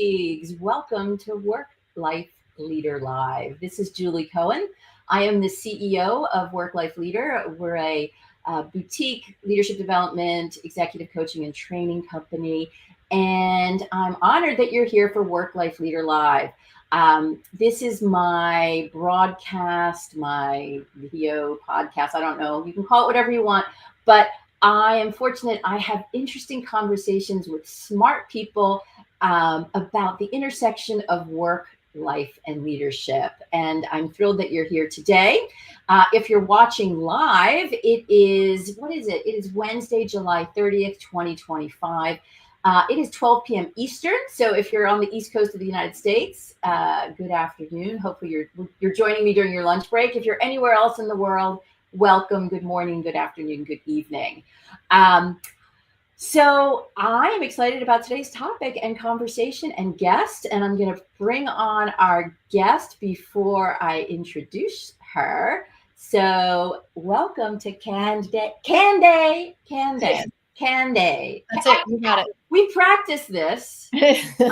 colleagues. Welcome to Work Life Leader Live. This is Julie Cohen. I am the CEO of Work Life Leader. We're a boutique leadership development, executive coaching, and training company. And I'm honored that you're here for Work Life Leader Live. This is my broadcast, my video podcast. I don't know. You can call it whatever you want, but I am fortunate. I have interesting conversations with smart people about the intersection of work, life, and leadership. And I'm thrilled that you're here today. If you're watching live, it is Wednesday, July 30th, 2025. It is 12 p.m. Eastern. So if you're on the East Coast of the United States, good afternoon. Hopefully you're joining me during your lunch break. If you're anywhere else in the world, welcome, good morning, good afternoon, good evening. So I am excited about today's topic and conversation and guest, and I'm going to bring on our guest before I introduce her. So welcome to Kande. That's it. You got it. We practiced this, and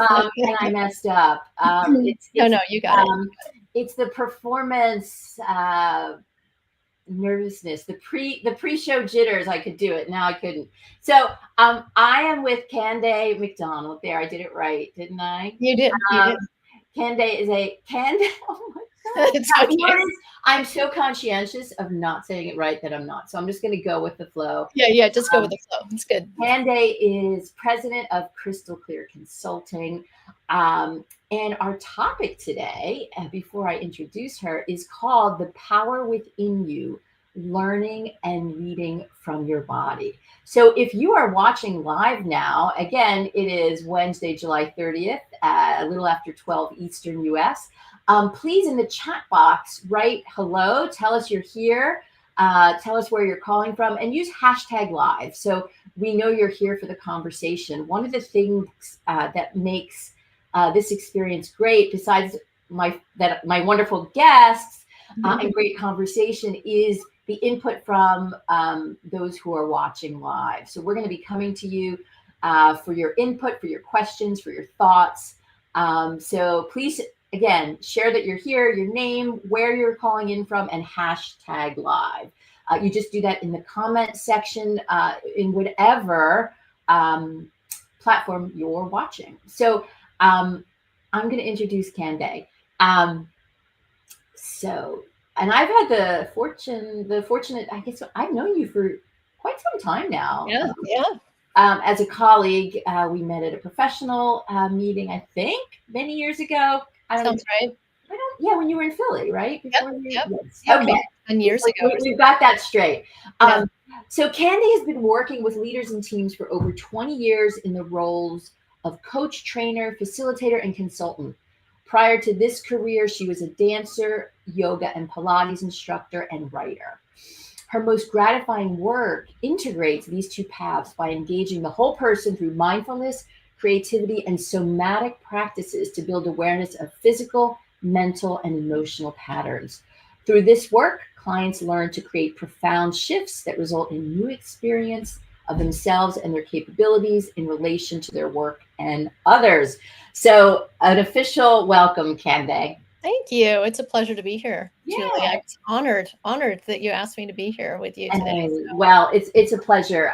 I messed up. No, you got it. It's the performance nervousness, the pre-show jitters. I could do it. Now I couldn't. So I am with Kande McDonald. There, I did it right, didn't I? You did. Kande is a Kande. Oh my God. It's okay. I'm so conscientious of not saying it right that I'm not. So I'm just going to go with the flow. Yeah. Just go with the flow. It's good. Kande is president of Crystal Clear Consulting. And our topic today, before I introduce her, is called The Power Within You, Learning and Leading from Your Body. So if you are watching live now, again, it is Wednesday, July 30th, a little after 12 Eastern US. Please, in the chat box, write hello, tell us you're here, tell us where you're calling from, and use hashtag live. So we know you're here for the conversation. One of the things that makes this experience great, besides my wonderful guests and great conversation, is the input from those who are watching live. So we're going to be coming to you for your input, for your questions, for your thoughts. So please, again, share that you're here, your name, where you're calling in from, and hashtag live. You just do that in the comment section in whatever platform you're watching. So I'm going to introduce Kande. And I've had the fortunate, I guess I've known you for quite some time now. Yeah. As a colleague, we met at a professional meeting, I think, many years ago. Sounds right. When you were in Philly, right? Yep. Yes. Okay. 10 years ago. We've got that straight. So Kande has been working with leaders and teams for over 20 years in the roles of coach, trainer, facilitator, and consultant. Prior to this career, she was a dancer, yoga and Pilates instructor, and writer. Her most gratifying work integrates these two paths by engaging the whole person through mindfulness, creativity, and somatic practices to build awareness of physical, mental, and emotional patterns. Through this work, clients learn to create profound shifts that result in new experience of themselves and their capabilities in relation to their work and others. So an official welcome, Kande. Thank you. It's a pleasure to be here, Yeah. Julie. I'm honored that you asked me to be here with you today. Well, it's a pleasure.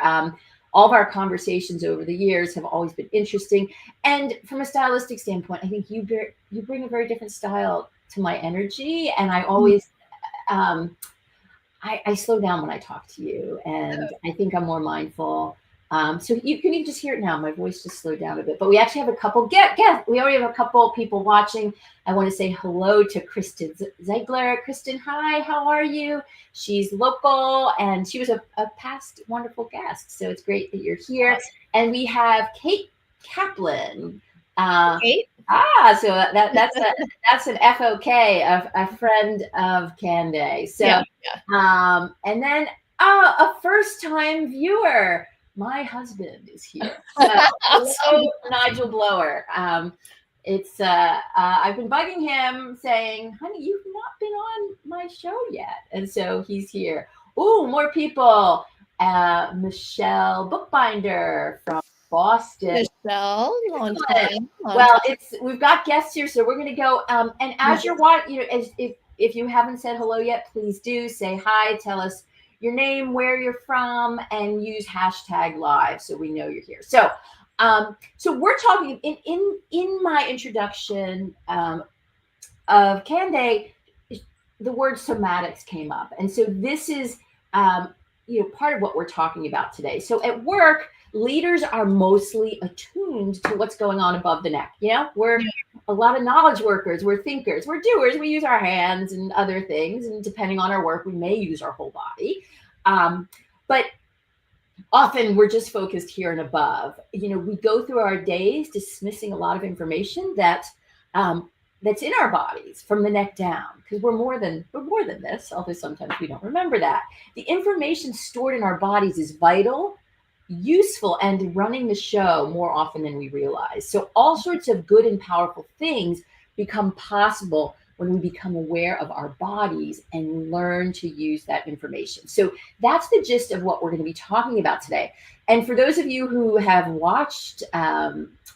All of our conversations over the years have always been interesting. And from a stylistic standpoint, I think you bring a very different style to my energy. And I always, I slow down when I talk to you, and I think I'm more mindful. So you can even just hear it now. My voice just slowed down a bit, but we actually have a couple guests. We already have a couple people watching. I want to say hello to Kristen Ziegler. Kristen, hi, how are you? She's local, and she was a past wonderful guest. So it's great that you're here. Awesome. And we have Kate Kaplan. Kate? So that's an FOK, a friend of Kande. So, yeah. And then a first-time viewer. My husband is here. So, hello, Nigel Blower. I've been bugging him saying, honey, you've not been on my show yet. And so he's here. Oh, more people. Michelle Bookbinder from Boston. Michelle, long Excellent. time, long Well, time. we've got guests here, so we're going to go. And as you're watching, if you haven't said hello yet, please do say hi. Tell us your name, where you're from, and use hashtag live so we know you're here. So we're talking in my introduction of Kande, the word somatics came up, and so this is part of what we're talking about today. So at work, leaders are mostly attuned to what's going on above the neck. We're a lot of knowledge workers, we're thinkers, we're doers, we use our hands and other things, and depending on our work, we may use our whole body. But often we're just focused here and above. We go through our days dismissing a lot of information that's in our bodies from the neck down, because we're more than this, although sometimes we don't remember that. The information stored in our bodies is vital, useful, and running the show more often than we realize. So all sorts of good and powerful things become possible when we become aware of our bodies and learn to use that information. So that's the gist of what we're going to be talking about today. And for those of you who have watched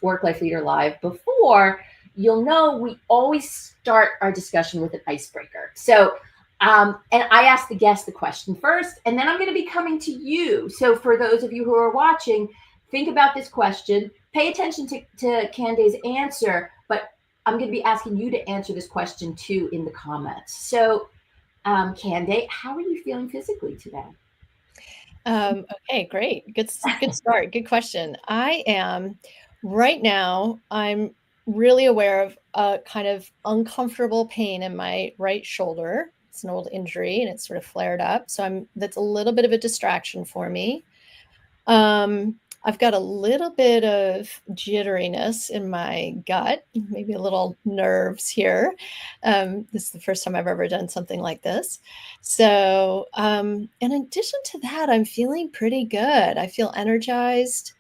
Work Life Leader Live before, you'll know we always start our discussion with an icebreaker. So, and I ask the guest the question first, and then I'm going to be coming to you. So for those of you who are watching, think about this question, pay attention to Kande's answer, but I'm going to be asking you to answer this question too in the comments. So, Kande, how are you feeling physically today? Okay, great. Good start. Good question. I am right now, I'm really aware of a kind of uncomfortable pain in my right shoulder. It's an old injury and it's sort of flared up. So that's a little bit of a distraction for me. I've got a little bit of jitteriness in my gut, maybe a little nerves here. This is the first time I've ever done something like this. So, in addition to that, I'm feeling pretty good. I feel energized.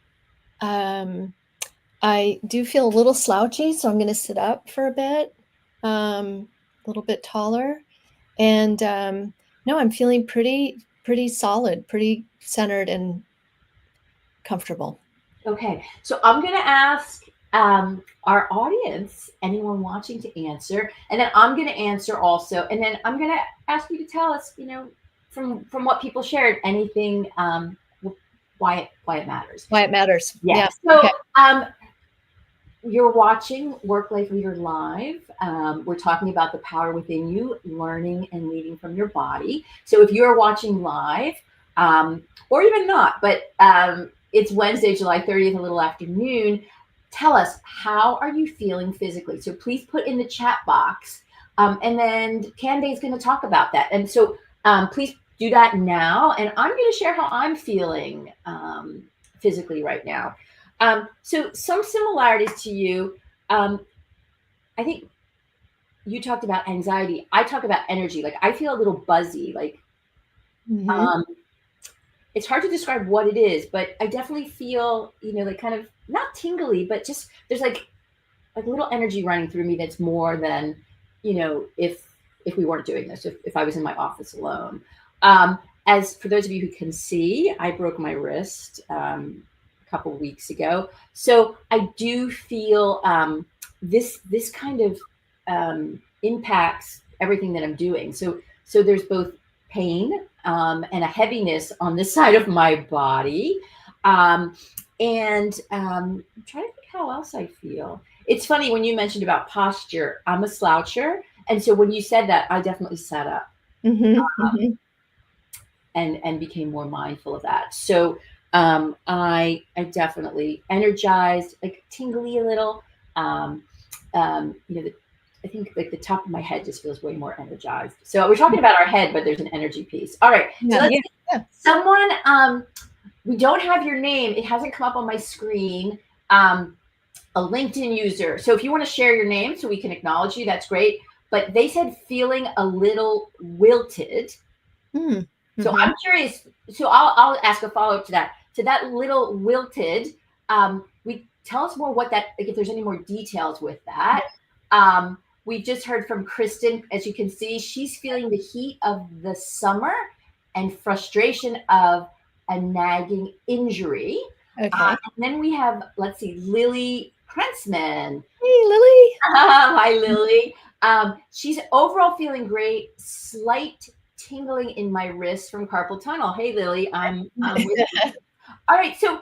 I do feel a little slouchy, so I'm going to sit up for a bit, a little bit taller. And no, I'm feeling pretty solid, pretty centered and comfortable. Okay, so I'm going to ask our audience, anyone watching, to answer, and then I'm going to answer also, and then I'm going to ask you to tell us, from what people shared, anything why it matters. Why it matters. Yeah. So okay. You're watching Work Life Leader Live. We're talking about the power within you, learning and leading from your body. So if you're watching live, or even not, but it's Wednesday, July 30th, a little afternoon, tell us, how are you feeling physically? So please put in the chat box, and then Kande is going to talk about that. And so please do that now, and I'm going to share how I'm feeling physically right now. So some similarities to you. I think you talked about anxiety. I talk about energy. Like, I feel a little buzzy. Like, it's hard to describe what it is, but I definitely feel, like kind of not tingly, but just there's like a little energy running through me that's more than, if we weren't doing this, if I was in my office alone. As for those of you who can see, I broke my wrist couple of weeks ago, so I do feel this kind of impacts everything that I'm doing. So there's both pain and a heaviness on this side of my body, and I'm trying to think how else I feel. It's funny when you mentioned about posture. I'm a sloucher, and so when you said that, I definitely sat up and became more mindful of that. So I definitely energized, like tingly a little. I think like the top of my head just feels way more energized. So we're talking about our head, but there's an energy piece. All right. So let's see. Someone, we don't have your name. It hasn't come up on my screen. A LinkedIn user. So if you want to share your name so we can acknowledge you, that's great. But they said feeling a little wilted. So I'm curious. So I'll ask a follow-up to that. To that little wilted, we tell us more what that, like, if there's any more details with that. We just heard from Kristen. As you can see, she's feeling the heat of the summer and frustration of a nagging injury. Okay. And then we have, let's see, Lily Princeman. Hey, Lily. Hi, Lily. She's overall feeling great. Slight tingling in my wrist from carpal tunnel. Hey, Lily, I'm with you. All right, so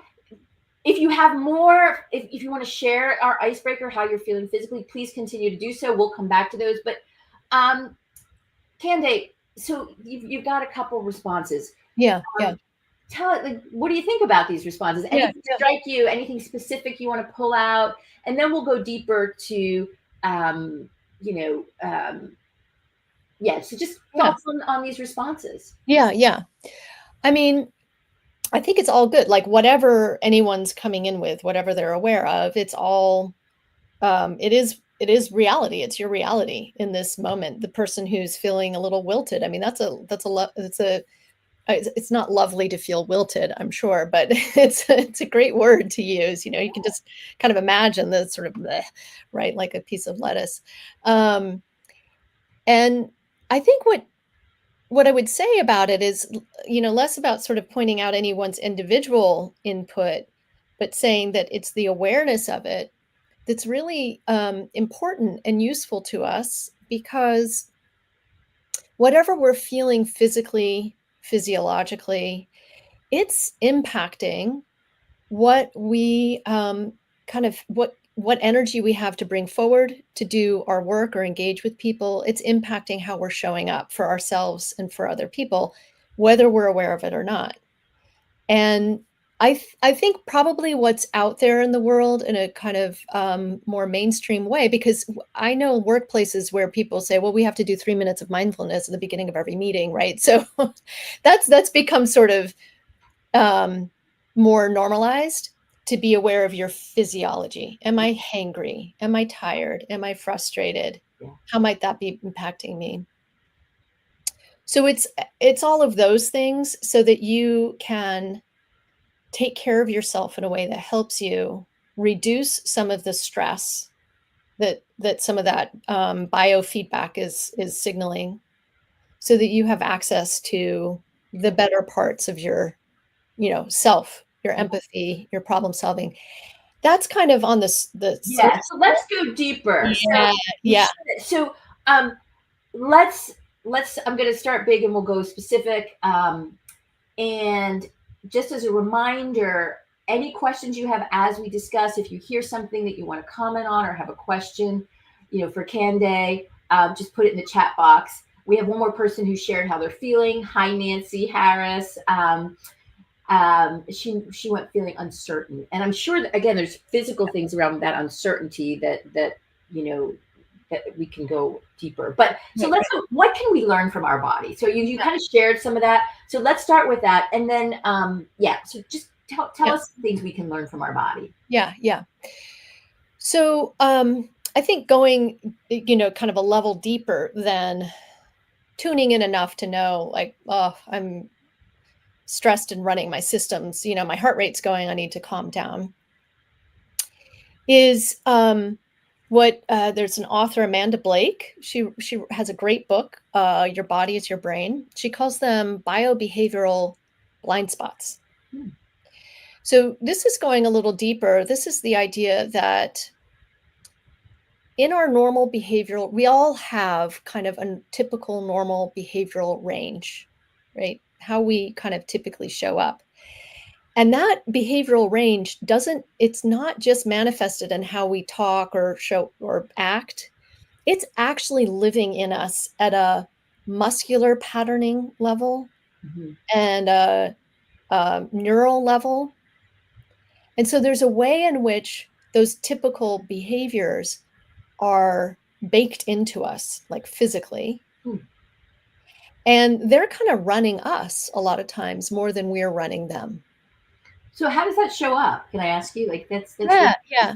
if you have more, if you want to share our icebreaker, how you're feeling physically, please continue to do so. We'll come back to those. But Kande, so you've got a couple responses. Yeah. Yeah. Tell it, like, what do you think about these responses? Yeah. Anything strike you? Anything specific you want to pull out? And then we'll go deeper to, um, you know, yeah. So just Yeah. thoughts on these responses. Yeah. Yeah. I mean, I think it's all good. Like whatever anyone's coming in with, whatever they're aware of, it's all it is reality. It's your reality in this moment. The person who's feeling a little wilted. I mean, it's not lovely to feel wilted, I'm sure, but it's a great word to use. You know, you can just kind of imagine the sort of bleh, right, like a piece of lettuce. And I think what I would say about it is, you know, less about sort of pointing out anyone's individual input, but saying that it's the awareness of it that's really important and useful to us, because whatever we're feeling physically, physiologically, it's impacting what we kind of what energy we have to bring forward to do our work or engage with people. It's impacting how we're showing up for ourselves and for other people, whether we're aware of it or not. And I think probably what's out there in the world in a kind of more mainstream way, because I know workplaces where people say, well, we have to do 3 minutes of mindfulness at the beginning of every meeting, right? So that's become sort of more normalized, to be aware of your physiology. Am I hangry? Am I tired? Am I frustrated? Yeah. How might that be impacting me? So it's all of those things so that you can take care of yourself in a way that helps you reduce some of the stress that some of that biofeedback is signaling, so that you have access to the better parts of your, you know, self, your empathy, your problem solving. That's kind of on the Yeah. surface. So let's go deeper. Yeah, yeah, So um, let's I'm going to start big and we'll go specific. And just as a reminder, any questions you have as we discuss, if you hear something that you want to comment on or have a question, for Kande, just put it in the chat box. We have one more person who shared how they're feeling. Hi, Nancy Harris. She went feeling uncertain, and I'm sure that, again, there's physical things around that uncertainty that you know that we can go deeper. But so let's go, what can we learn from our body? So you kind of shared some of that. So let's start with that. And then, so just tell us things we can learn from our body. Yeah, yeah. So I think going, kind of a level deeper than tuning in enough to know, like, oh, I'm stressed and running my systems, my heart rate's going, I need to calm down, is what there's an author, Amanda Blake. She has a great book, Your Body is Your Brain. She calls them biobehavioral blind spots. So this is going a little deeper. This is the idea that in our normal behavioral, we all have kind of a typical normal behavioral range, right? How we kind of typically show up. And that behavioral range it's not just manifested in how we talk or show or act. It's actually living in us at a muscular patterning level and a neural level. And so there's a way in which those typical behaviors are baked into us, like physically. And they're kind of running us a lot of times more than we're running them. So how does that show up? Can I ask you? Like that's yeah.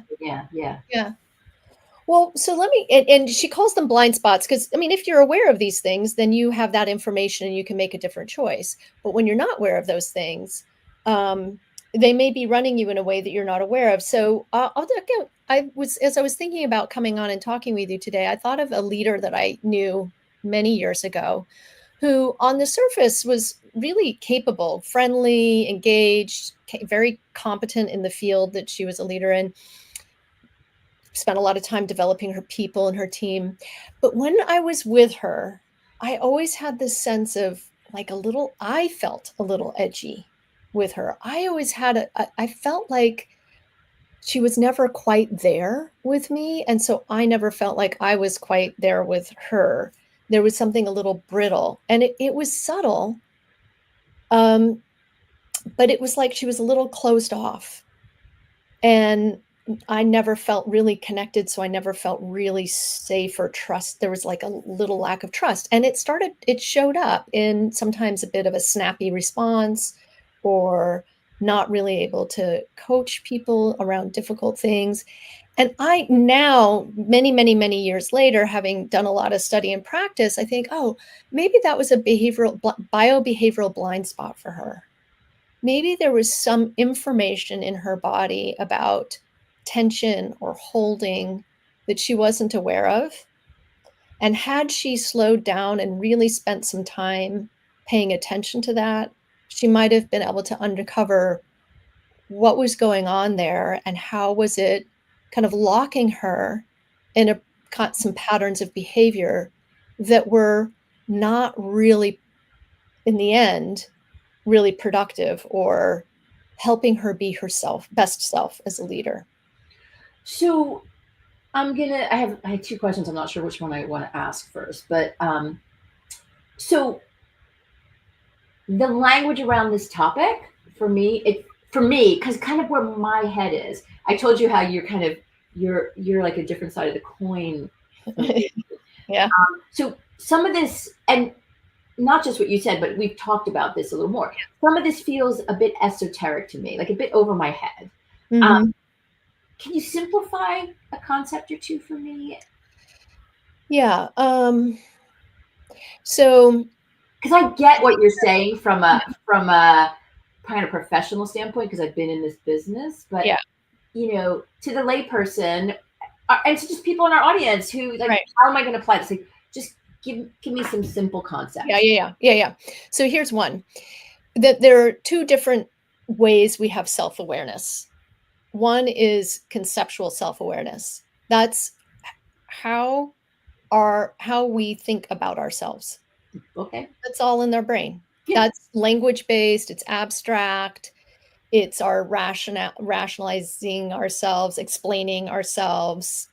Well, so let me, and she calls them blind spots because, I mean, if you're aware of these things, then you have that information and you can make a different choice. But when you're not aware of those things, they may be running you in a way that you're not aware of. So as I was thinking about coming on and talking with you today, I thought of a leader that I knew many years ago who on the surface was really capable, friendly, engaged, very competent in the field that she was a leader in, spent a lot of time developing her people and her team. But when I was with her, I always had this sense of like I felt a little edgy with her. I always had I felt like she was never quite there with me. And so I never felt like I was quite there with her. There was something a little brittle, and it was subtle. Um, but it was like she was a little closed off. And I never felt really connected, so I never felt really safe or trust. There was like a little lack of trust, and it showed up in sometimes a bit of a snappy response, or not really able to coach people around difficult things. And I now, many, many, many years later, having done a lot of study and practice, I think, oh, maybe that was a biobehavioral blind spot for her. Maybe there was some information in her body about tension or holding that she wasn't aware of. And had she slowed down and really spent some time paying attention to that, she might have been able to uncover what was going on there and how was it kind of locking her in some patterns of behavior that were not really, in the end, really productive or helping her be herself, best self as a leader. So I have two questions. I'm not sure which one I want to ask first, but so the language around this topic for me, because kind of where my head is. I told you how you're like a different side of the coin. Yeah. So some of this, and not just what you said, but we've talked about this a little more. Some of this feels a bit esoteric to me, like a bit over my head. Mm-hmm. Can you simplify a concept or two for me? Yeah. So Because I get what you're saying from a kind of professional standpoint, because I've been in this business, but yeah, to the layperson, and to just people in our audience who like, right. how am I going to apply this? Like, just give me some simple concepts. Yeah. So here's one. That there are two different ways we have self-awareness. One is conceptual self-awareness. That's how we think about ourselves. Okay. That's all in their brain. Yeah. That's language-based, it's abstract, it's our rationalizing ourselves, explaining ourselves.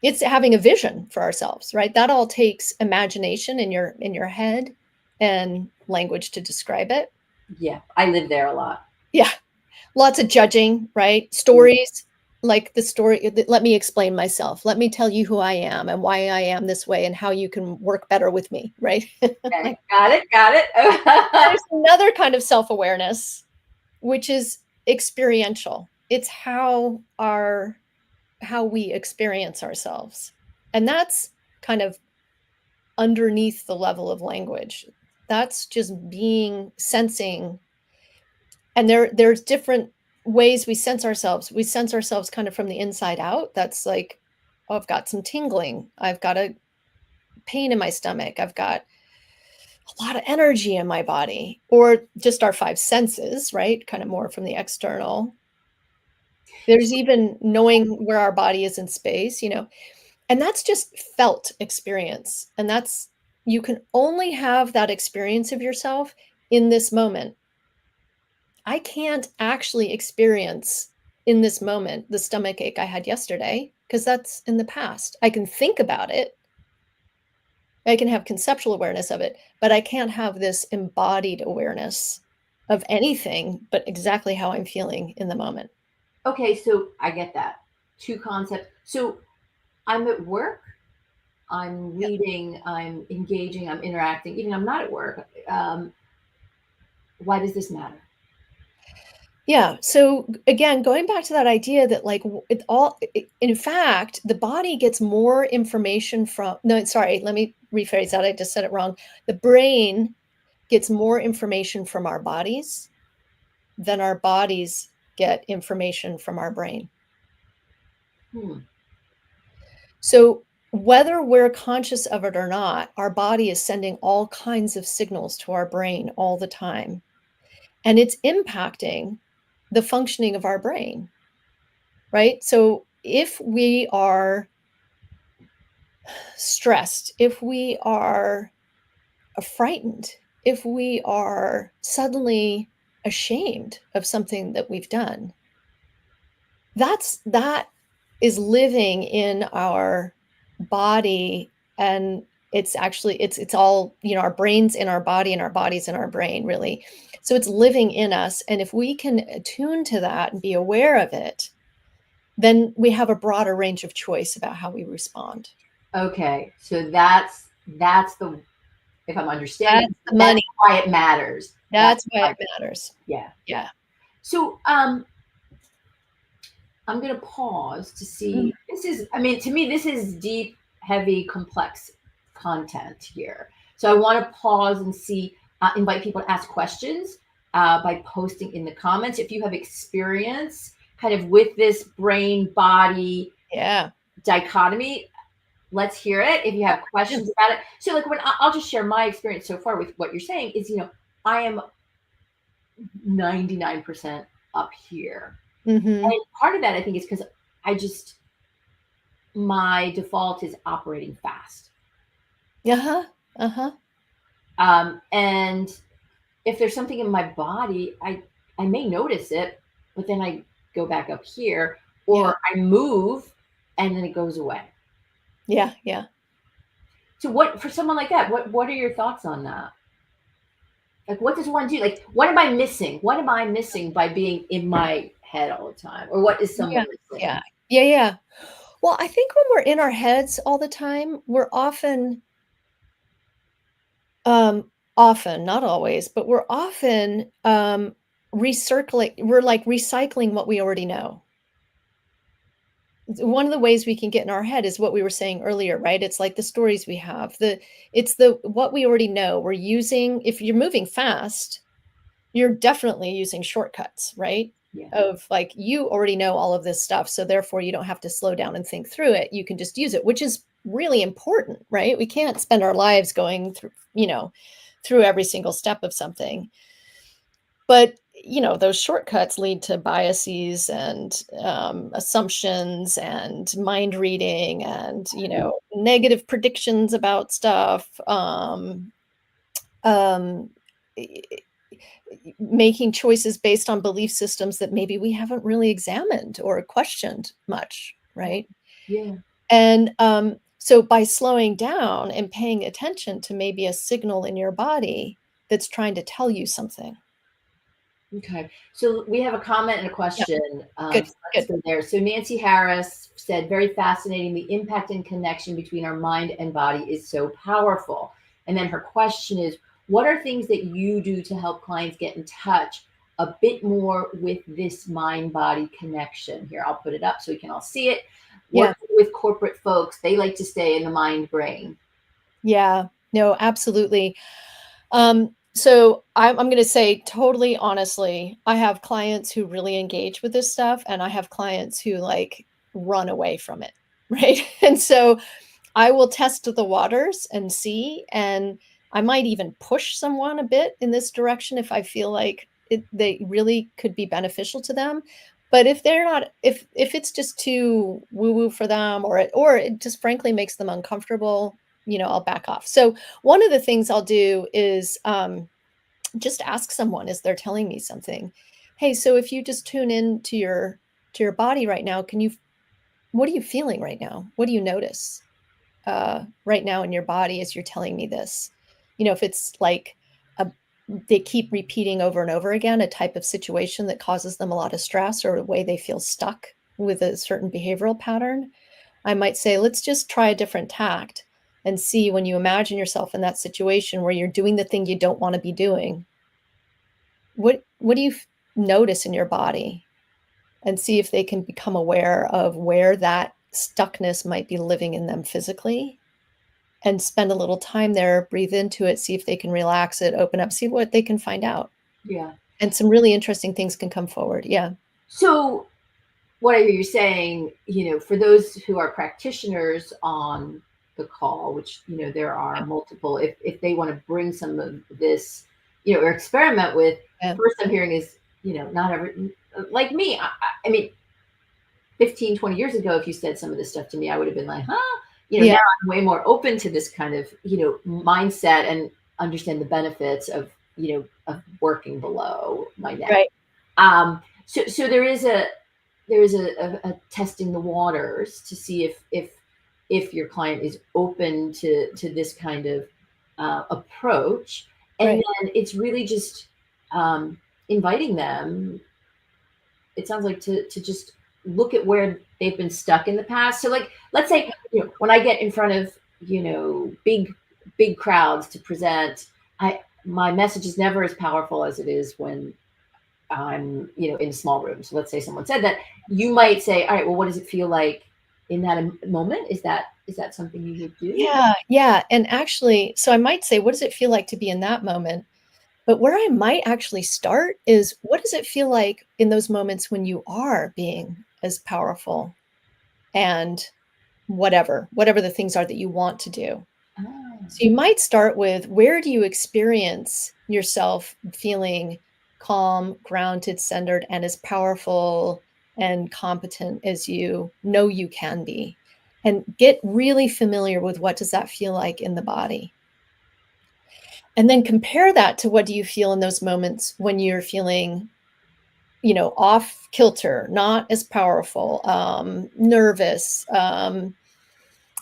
It's having a vision for ourselves, right? That all takes imagination in your head and language to describe it. Yeah. I live there a lot. Yeah. Lots of judging, right? Stories, like the story, let me explain myself. Let me tell you who I am and why I am this way and how you can work better with me, right? Okay. Like, Got it. there's another kind of self-awareness, which is experiential. It's how we experience ourselves. And that's kind of underneath the level of language. That's just being sensing. And there's different ways we sense ourselves. We sense ourselves kind of from the inside out. That's like, oh, I've got some tingling. I've got a pain in my stomach. I've got a lot of energy in my body, or just our five senses, right? Kind of more from the external. There's even knowing where our body is in space, and that's just felt experience. And you can only have that experience of yourself in this moment. I can't actually experience in this moment the stomach ache I had yesterday because that's in the past. I can think about it. I can have conceptual awareness of it, but I can't have this embodied awareness of anything but exactly how I'm feeling in the moment. Okay, so I get that. Two concepts. So I'm at work, I'm Yep. reading, I'm engaging, I'm interacting, even I'm not at work. Why does this matter? Yeah. So again, going back to that idea that like in fact, the body gets more information from, no, sorry, let me rephrase that. I just said it wrong. The brain gets more information from our bodies than our bodies get information from our brain. Hmm. So whether we're conscious of it or not, our body is sending all kinds of signals to our brain all the time. And it's impacting the functioning of our brain, right? So if we are stressed, if we are frightened, if we are suddenly ashamed of something that we've done, that is living in our body, and it's all, our brains in our body and our bodies in our brain, really. So it's living in us, and if we can attune to that and be aware of it, then we have a broader range of choice about how we respond. Okay, so that's the, if I'm understanding, That's the that's money. why it matters. That's why it matters. Yeah. Yeah. So I'm going to pause to Mhm. see. This is, I mean, to me, this is deep, heavy, complex content here. So I want to pause and see, invite people to ask questions by posting in the comments. If you have experience kind of with this brain body Yeah. dichotomy, let's hear it. If you have Yeah. questions about it. So, like, when I'll just share my experience so far with what you're saying is, I am 99% up here. Mhm. And part of that, I think, is because I just, my default is operating fast. Uh-huh. Uh-huh. And if there's something in my body, I may notice it, but then I go back up here, Yeah. or I move and then it goes away. Yeah. Yeah. So what, for someone like that, what are your thoughts on that? Like, what does one do? Like, what am I missing? What am I missing by being in my head all the time? Or what is Yeah. someone Yeah. missing? Yeah, yeah. Well, I think when we're in our heads all the time, we're often, not always, but we're often, we're like recycling what we already know. One of the ways we can get in our head is what we were saying earlier, right? It's like the stories we have, it's the what we already know. We're using, if you're moving fast, you're definitely using shortcuts, right? Yeah. Of like, you already know all of this stuff, so therefore you don't have to slow down and think through it. You can just use it, which is really important, right? We can't spend our lives going through, through every single step of something. But those shortcuts lead to biases and assumptions and mind reading and negative predictions about stuff. Um, Making choices based on belief systems that maybe we haven't really examined or questioned much, right? Yeah. And so by slowing down and paying attention to maybe a signal in your body that's trying to tell you something. Okay. So we have a comment and a Yeah, question. good, So let's good. go there. So Nancy Harris said, very fascinating. The impact and connection between our mind and body is so powerful. And then her question is, what are things that you do to help clients get in touch a bit more with this mind body connection? Here, I'll put it up so we can all see it. Yeah, Working with corporate folks, they like to stay in the mind brain. yeah, no, absolutely. So I'm going to say totally honestly, I have clients who really engage with this stuff, and I have clients who like run away from it, right? And so I will test the waters and see, and I might even push someone a bit in this direction if I feel like they really could be beneficial to them. But if they're not, if it's just too woo woo for them, or it just frankly makes them uncomfortable, I'll back off. So one of the things I'll do is just ask someone as they're telling me something. Hey, so if you just tune in to your body right now, what are you feeling right now? What do you notice right now in your body as you're telling me this? If it's like they keep repeating over and over again a type of situation that causes them a lot of stress, or a way they feel stuck with a certain behavioral pattern, I might say, let's just try a different tact and see, when you imagine yourself in that situation where you're doing the thing you don't want to be doing, what do you notice in your body, and see if they can become aware of where that stuckness might be living in them physically, and spend a little time there, breathe into it, see if they can relax it, open up, see what they can find out. Yeah. And some really interesting things can come forward. Yeah. So what I hear you saying, for those who are practitioners on the call, which, there are multiple, if they want to bring some of this, or experiment with, Yeah. first I'm hearing is, not every, like me, I mean, 15, 20 years ago, if you said some of this stuff to me, I would have been like, huh? Yeah. Now I'm way more open to this kind of, mindset and understand the benefits of, of working below my neck. Right. So there is a testing the waters to see if your client is open to this kind of approach, and Right. then it's really just inviting them. It sounds like to just look at where they've been stuck in the past. So, like, let's say, when I get in front of, big crowds to present, my message is never as powerful as it is when I'm, in a small room. So let's say someone said that, you might say, all right, well, what does it feel like in that moment? Is that something you would do? Yeah. Yeah. And actually, so I might say, what does it feel like to be in that moment? But where I might actually start is, what does it feel like in those moments when you are being as powerful and whatever the things are that you want to do? Ah, So you might start with, where do you experience yourself feeling calm, grounded, centered, and as powerful and competent as you know you can be? And get really familiar with, what does that feel like in the body? And then compare that to, what do you feel in those moments when you're feeling, off kilter, not as powerful, nervous,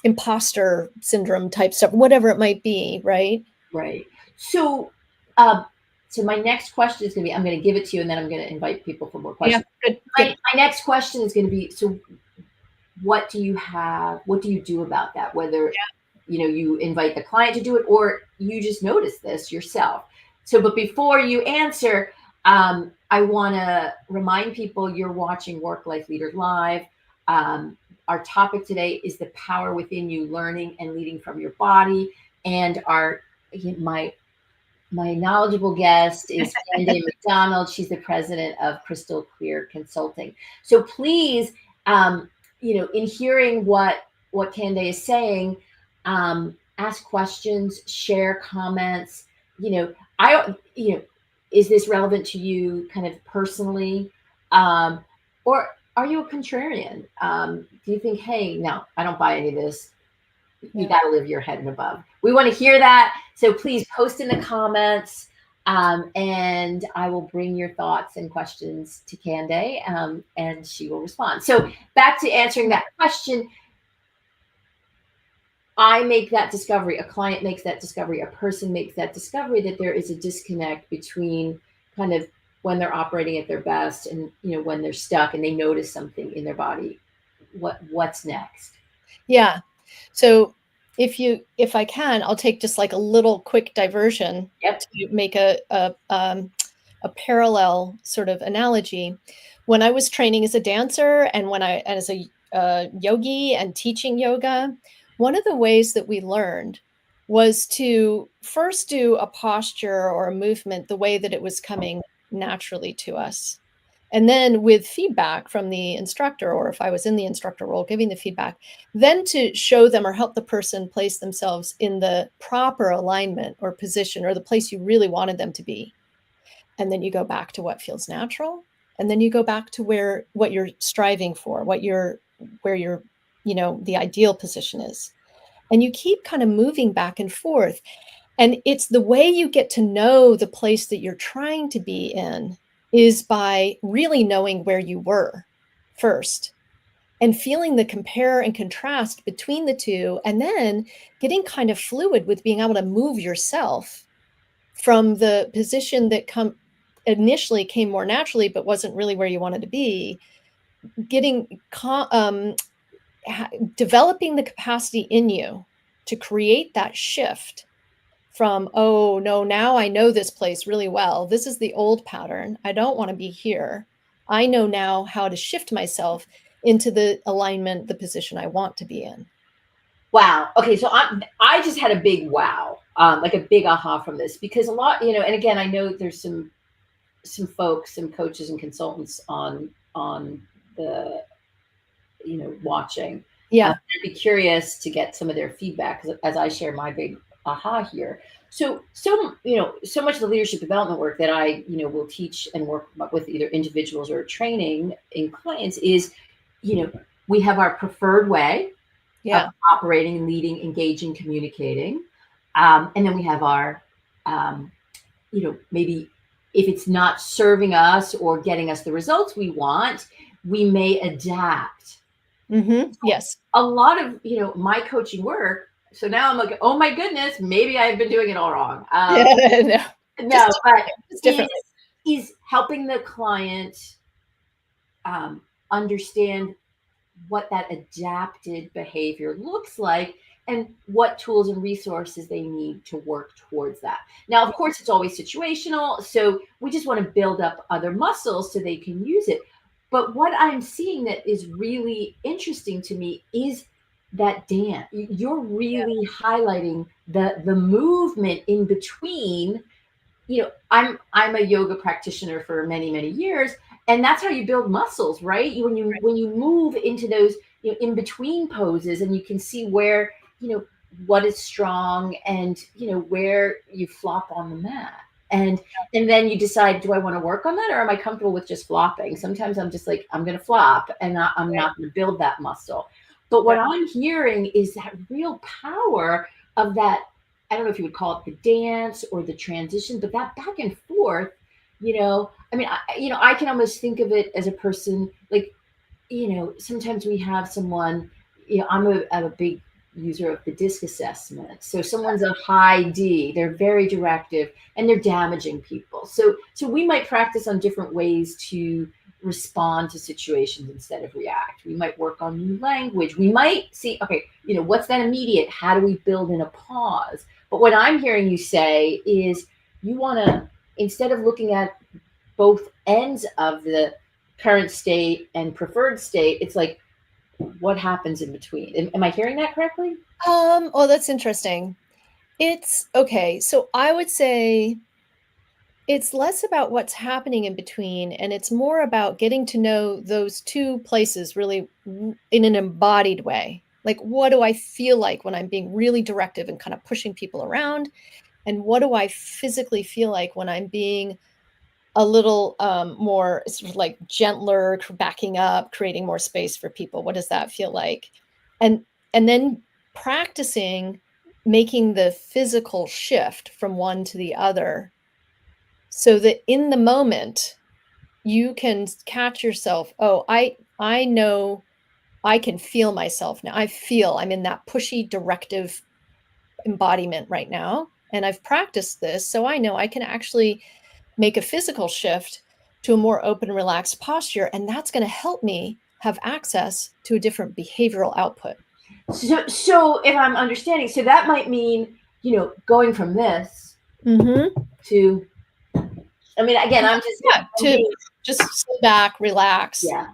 imposter syndrome type stuff, whatever it might be, right? right. So, uh, so my next question is going to be, I'm going to give it to you, and then I'm going to invite people for more Yeah, questions. good, My, good. my next question is going to be, so what do you have? What do you do about that? Whether, you invite the client to do it, or you just notice this yourself. So, but before you answer, I want to remind people you're watching Work Life Leader Live. Our topic today is the power within you, learning and leading from your body. And my knowledgeable guest is Kande McDonald. She's the president of Crystal Clear Consulting. So please, in hearing what Kande is saying, ask questions, share comments. I, is this relevant to you, kind of personally, or are you a contrarian? Do you think, hey, no, I don't buy any of this? You Yeah. got to live your head and above. We want to hear that. So please post in the comments, and I will bring your thoughts and questions to Kande, and she will respond. So back to answering that question. I make that discovery, a client makes that discovery, a person makes that discovery, that there is a disconnect between kind of when they're operating at their best and, when they're stuck and they notice something in their body. What's next? Yeah. So if I can, I'll take just like a little quick diversion Yep. to make a parallel sort of analogy. When I was training as a dancer, and as a yogi and teaching yoga, one of the ways that we learned was to first do a posture or a movement the way that it was coming naturally to us. And then, with feedback from the instructor, or if I was in the instructor role giving the feedback, then to show them or help the person place themselves in the proper alignment or position, or the place you really wanted them to be. And then you go back to what feels natural. And then you go back to what you're striving for, where your, the ideal position is. And you keep kind of moving back and forth. And it's the way you get to know the place that you're trying to be in, is by really knowing where you were first and feeling the compare and contrast between the two, and then getting kind of fluid with being able to move yourself from the position that initially came more naturally but wasn't really where you wanted to be, developing the capacity in you to create that shift from, oh no, now I know this place really well. This is the old pattern. I don't want to be here. I know now how to shift myself into the alignment, the position I want to be in. Wow. Okay. So I just had a big wow, like a big aha from this, because a lot, and again, I know there's some folks, some coaches and consultants on the watching. Yeah. I'd be curious to get some of their feedback as I share my big aha here. So so much of the leadership development work that I will teach and work with either individuals or training in clients is, we have our preferred way of Yeah. operating, leading, engaging, communicating, and then we have our, maybe if it's not serving us or getting us the results we want, we may adapt. Yes. A lot of my coaching work. So now I'm like, oh my goodness, maybe I've been doing it all wrong. Yeah. No. No, but Just is differently. is helping the client understand what that adapted behavior looks like and what tools and resources they need to work towards that. Now, of course, it's always situational. So we just want to build up other muscles so they can use it. But what I'm seeing that is really interesting to me is that dance. You're really highlighting the movement in between. I'm a yoga practitioner for many years, and that's how you build muscles, right? When you move into those in between poses, and you can see where what is strong, and where you flop on the mat, and then you decide, do I want to work on that, or am I comfortable with just flopping? Sometimes I'm just like, I'm going to flop, and I'm Right. not going to build that muscle. But what Right. I'm hearing is that real power of that. I don't know if you would call it the dance or the transition, but that back and forth, I mean, I can almost think of it as a person like, sometimes we have someone, I'm a big user of the disc assessment. So someone's a high D, they're very directive and they're damaging people. So we might practice on different ways to respond to situations instead of react. We might work on new language. We might see, okay, what's that immediate? How do we build in a pause? But what I'm hearing you say is you want to, instead of looking at both ends of the current state and preferred state, it's like, what happens in between? Am I hearing that correctly? Oh, that's interesting. It's okay. So I would say it's less about what's happening in between, and it's more about getting to know those two places really in an embodied way. Like, what do I feel like when I'm being really directive and kind of pushing people around? And what do I physically feel like when I'm being a little more sort of like gentler, backing up, creating more space for people? What does that feel like? And and then practicing making the physical shift from one to the other so that in the moment you can catch yourself. Oh, I know I can feel myself now. I feel I'm in that pushy directive embodiment right now, and I've practiced this, so I know I can actually make a physical shift to a more open, relaxed posture, and that's going to help me have access to a different behavioral output. So if I'm understanding, so that might mean, going from this to, I mean, again, Yeah, I'm to being, just sit back, relax, yeah,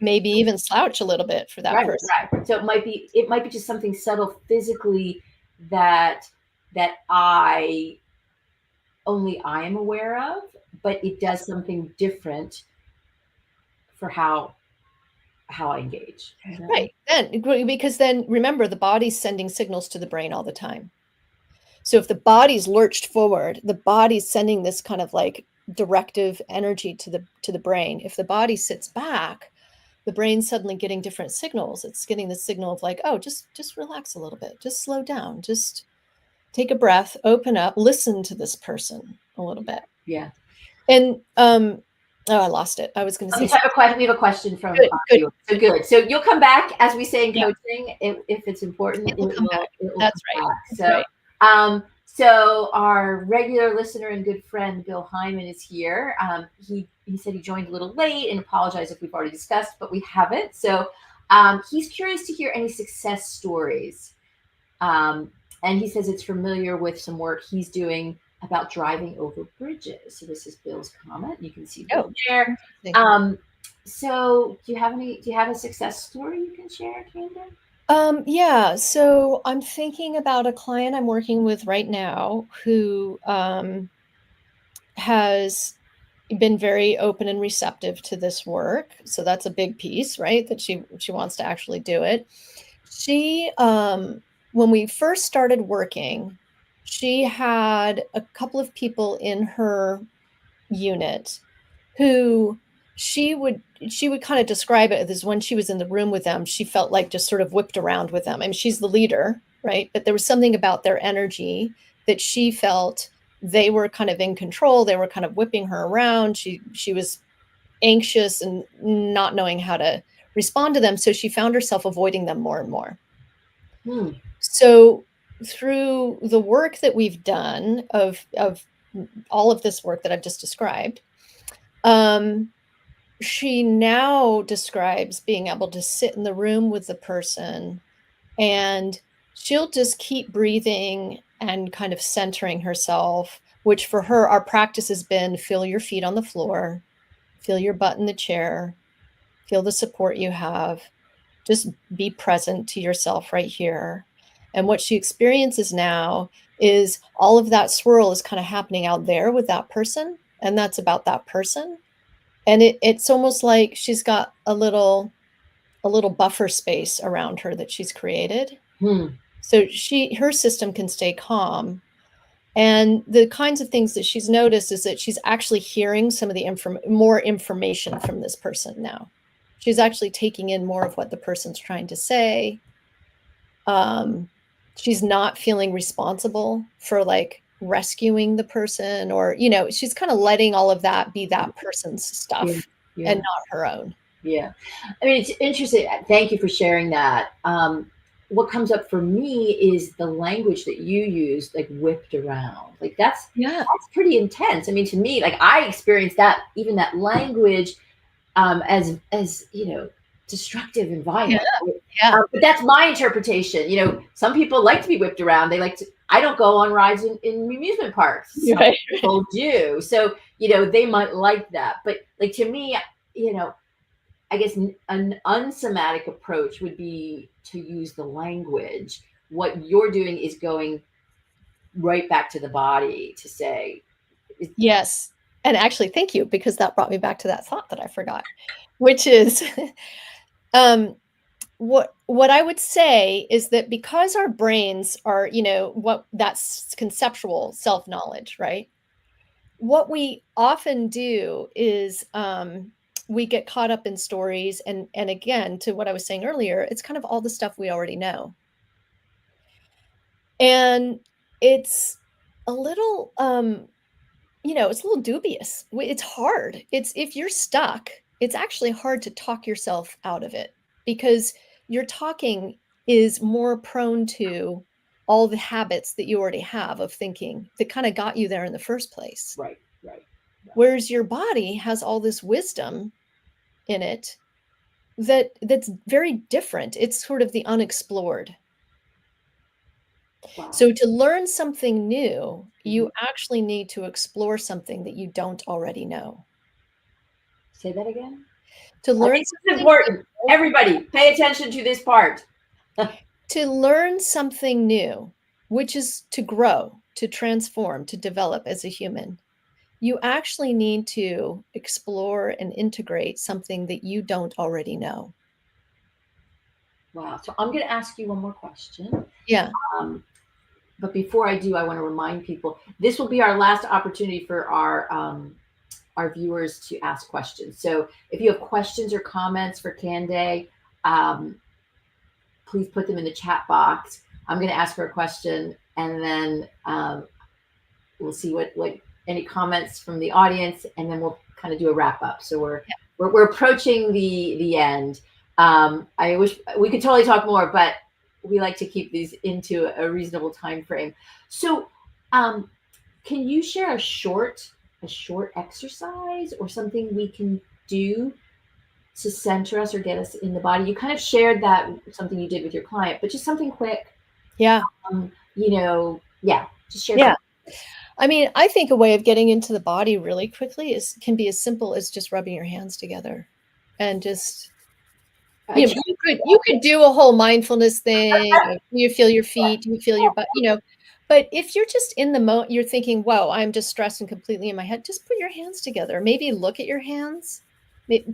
maybe even slouch a little bit for that right, person. right. So it might be just something subtle physically that I only I am aware of, but it does something different for how I engage. Is that right? Right. Then because then remember the body's sending signals to the brain all the time. So if the body's lurched forward, the body's sending this kind of like directive energy to the brain. If the body sits back, the brain's suddenly getting different signals. It's getting the signal of like, oh, just relax a little bit, just slow down, just take a breath, open up, listen to this person a little bit. Yeah. And oh, I lost it. I was going to say something. We have a question from Good, good. you. So good. So you'll come back, as we say in Yeah, coaching, if it's important, it will come back. it will come That's right. back. That's So right. so our regular listener and good friend Bill Hyman is here. He said he joined a little late and apologized if we've already discussed, but we haven't. So he's curious to hear any success stories. And he says it's familiar with some work he's doing about driving over bridges. So this is Bill's comment. You can see Bill Oh, there. interesting. So do you have a success story you can share, Kande? Yeah, so I'm thinking about a client I'm working with right now who has been very open and receptive to this work. So that's a big piece, right? That she wants to actually do it. She, when we first started working, she had a couple of people in her unit who she would kind of describe it as when she was in the room with them, she felt like just sort of whipped around with them. I mean, she's the leader, right? But there was something about their energy that she felt they were kind of in control. They were kind of whipping her around. She was anxious and not knowing how to respond to them. So she found herself avoiding them more and more. So through the work that we've done of all of this work that I've just described, she now describes being able to sit in the room with the person and she'll just keep breathing and kind of centering herself, which for her, our practice has been feel your feet on the floor, feel your butt in the chair, feel the support you have, just be present to yourself right here. And what she experiences now is all of that swirl is kind of happening out there with that person, and that's about that person. And it's almost like she's got a little buffer space around her that she's created. So her system can stay calm. And the kinds of things that she's noticed is that she's actually hearing some of the more information from this person now. She's actually taking in more of what the person's trying to say. She's not feeling responsible for like rescuing the person, or, you know, she's kind of letting all of that be that person's stuff and not her own. Yeah. I mean, it's interesting. Thank you for sharing that. What comes up for me is the language that you use, like whipped around. Like that's pretty intense. I mean, to me, like I experienced that, even that language, as you know, destructive and violent. But that's my interpretation. You know, some people like to be whipped around. They like to. I don't go on rides in amusement parks. Some people do. So you know, they might like that. But like to me, you know, I guess an unsomatic approach would be to use the language. What you're doing is going right back to the body to say, yes. And actually, thank you, because that brought me back to that thought that I forgot, which is what I would say is that because our brains are, you know, what that's conceptual self-knowledge, right? What we often do is we get caught up in stories, and again, to what I was saying earlier, it's kind of all the stuff we already know. And it's a little you know, it's a little dubious. It's hard. It's if you're stuck, it's actually hard to talk yourself out of it, because your talking is more prone to all the habits that you already have of thinking that kind of got you there in the first place. Right. Whereas your body has all this wisdom in it that's very different. It's sort of the unexplored. Wow. So to learn something new, you actually need to explore something that you don't already know. Say that again. To learn something important. Everybody, pay attention to this part. To learn something new, which is to grow, to transform, to develop as a human, you actually need to explore and integrate something that you don't already know. Wow. So I'm going to ask you one more question. Yeah. But before I do, I want to remind people, this will be our last opportunity for our viewers to ask questions. So if you have questions or comments for Kande, please put them in the chat box. I'm going to ask her a question, and then we'll see what any comments from the audience, and then we'll kind of do a wrap up. So we're approaching the end. I wish we could totally talk more, but we like to keep these into a reasonable time frame. So can you share a short exercise or something we can do to center us or get us in the body? You kind of shared that, something you did with your client, but just something quick. Yeah. You know, just share. Yeah. I mean, I think a way of getting into the body really quickly can be as simple as just rubbing your hands together and just You know, you could do a whole mindfulness thing. Do you feel your feet? Do you feel your butt? But if you're just in the moment, you're thinking, "Whoa, I'm just stressed and completely in my head." Just put your hands together. Maybe look at your hands.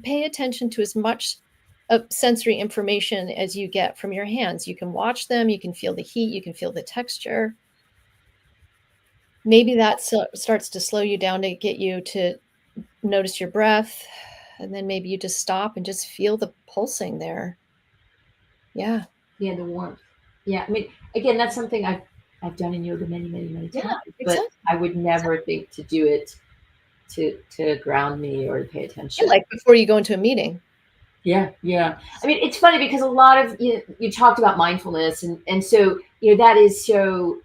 Pay attention to as much of sensory information as you get from your hands. You can watch them. You can feel the heat. You can feel the texture. Maybe that starts to slow you down to get you to notice your breath, and then maybe you just stop and just feel the pulsing there. Yeah. Yeah, the warmth. Yeah, I mean, again, that's something I've done in yoga many, many, many Yeah, times, but exactly, I would never think to do it to ground me or to pay yeah, attention. like before you go into a meeting. Yeah, yeah. I mean, it's funny because a lot of you talked about mindfulness, and so that is so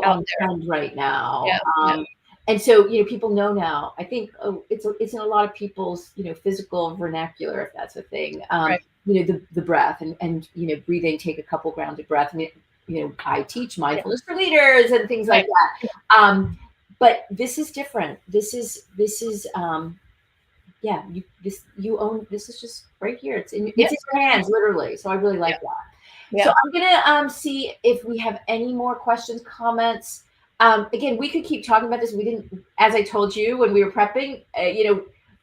Out on there. trend right now. Yeah, yeah, And so people know now. I think it's in a lot of people's physical vernacular, if that's a thing. right. The breath and breathing. Take a couple grounded breath. I mean, I teach Yeah, mindfulness for leaders and things like right. that. But this is different. This is yeah. You own this is just right here. Yeah, It's in your hands, literally. So I really yeah, like that. So yeah, I'm gonna see if we have any more questions, comments. Again, we could keep talking about this. We didn't, as I told you when we were prepping.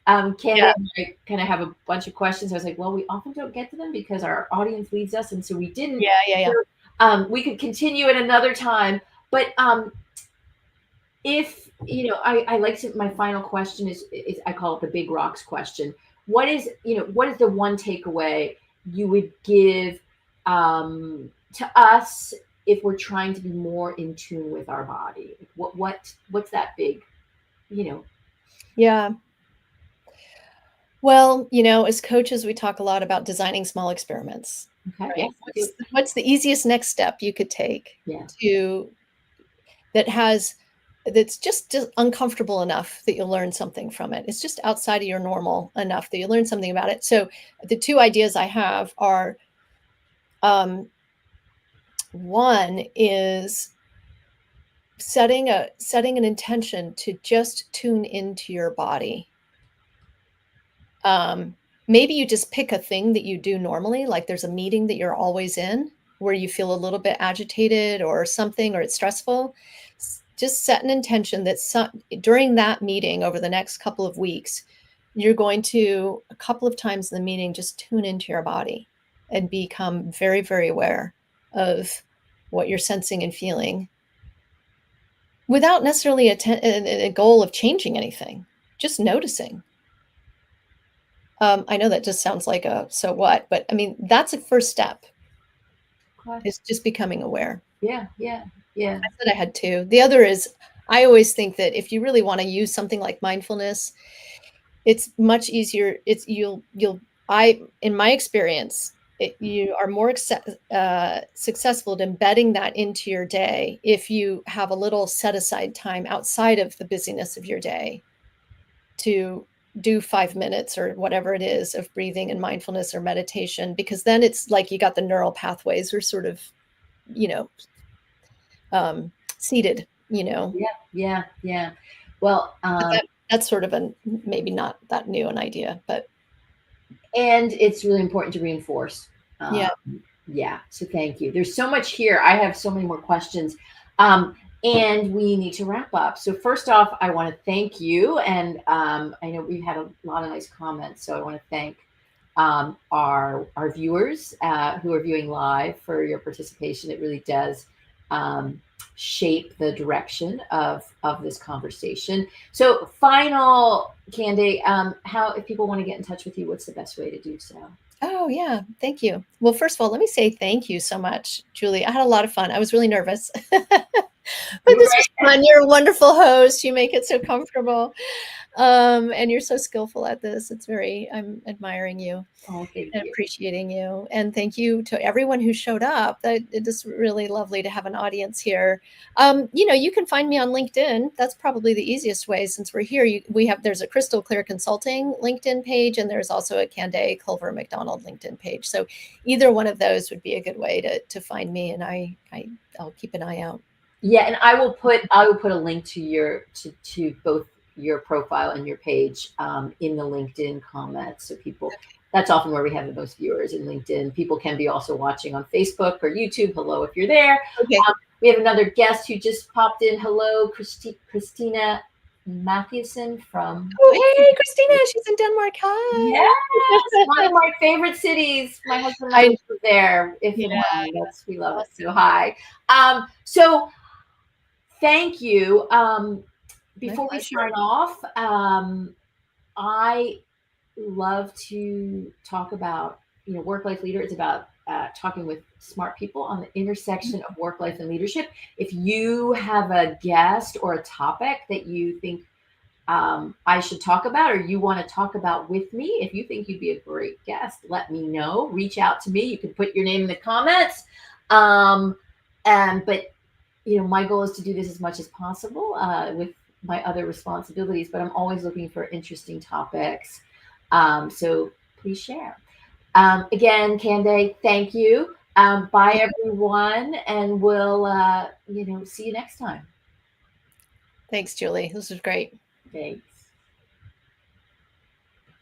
Kande yeah, and I kind of have a bunch of questions. I was like, well, we often don't get to them because our audience leads us, and so we didn't. yeah, yeah, So, yeah. we could continue at another time, but if I like to. My final question is I call it the big rocks question. What is the one takeaway you would give to us if we're trying to be more in tune with our body? What's that big you know Yeah. Well, as coaches, we talk a lot about designing small experiments, okay, right? yes, we do. What's the easiest next step you could take Yeah, to that has that's just uncomfortable enough that you'll learn something from it. It's just outside of your normal enough that you learn something about it. So the two ideas I have are one is setting an intention to just tune into your body. Um, Maybe you just pick a thing that you do normally, like there's a meeting that you're always in where you feel a little bit agitated or something, or it's stressful. Just set an intention that during that meeting over the next couple of weeks, you're going to, a couple of times in the meeting, just tune into your body and become very, very aware of what you're sensing and feeling without necessarily a goal of changing anything, just noticing. I know that just sounds like a so what, but I mean, that's a first step, okay. is just becoming aware. Yeah, yeah, yeah, I said I had two. The other is I always think that if you really want to use something like mindfulness, it's much easier. It's in my experience, you are more successful at embedding that into your day if you have a little set aside time outside of the busyness of your day to do 5 minutes or whatever it is of breathing and mindfulness or meditation, because then it's like you got the neural pathways are sort of, you know, seated, yeah, yeah, yeah. Well, but that's sort of maybe not that new an idea, but and it's really important to reinforce. yeah. Yeah, so thank you. There's so much here. I have so many more questions. And we need to wrap up. So first off, I want to thank you. And I know we've had a lot of nice comments. So I want to thank our viewers who are viewing live for your participation. It really does shape the direction of this conversation. So final, Kande, how if people want to get in touch with you, what's the best way to do so? Oh, yeah. Thank you. Well, first of all, let me say thank you so much, Julie. I had a lot of fun. I was really nervous, but this was fun. You're a wonderful host. You make it so comfortable. And you're so skillful at this. I'm admiring you Oh, thank and you. appreciating you. And thank you to everyone who showed up. It is really lovely to have an audience here. You can find me on LinkedIn. That's probably the easiest way since we're here. There's a Crystal Clear Consulting LinkedIn page, and there's also a Kande Culver McDonald LinkedIn page. So either one of those would be a good way to find me. And I'll keep an eye out. Yeah, and I will put a link to both your profile and your page in the LinkedIn comments so people that's often where we have the most viewers in LinkedIn. People can be also watching on Facebook or YouTube. Hello, if you're there. Okay. We have another guest who just popped in. Hello, Christina Mathewson from. Oh, hey, Christina. She's in Denmark. Hi. Yes, one of my favorite cities. My husband and I live there, if and when. We love it. So hi. So thank you. Before we sign off, I love to talk about, work-life leader. It's about talking with smart people on the intersection of work life and leadership. If you have a guest or a topic that you think I should talk about, or you want to talk about with me, if you think you'd be a great guest, let me know. Reach out to me. You can put your name in the comments. But my goal is to do this as much as possible with my other responsibilities, but I'm always looking for interesting topics. So please share. Again, Kande, thank you. Bye, everyone, and we'll see you next time. Thanks, Julie. This was great. Thanks.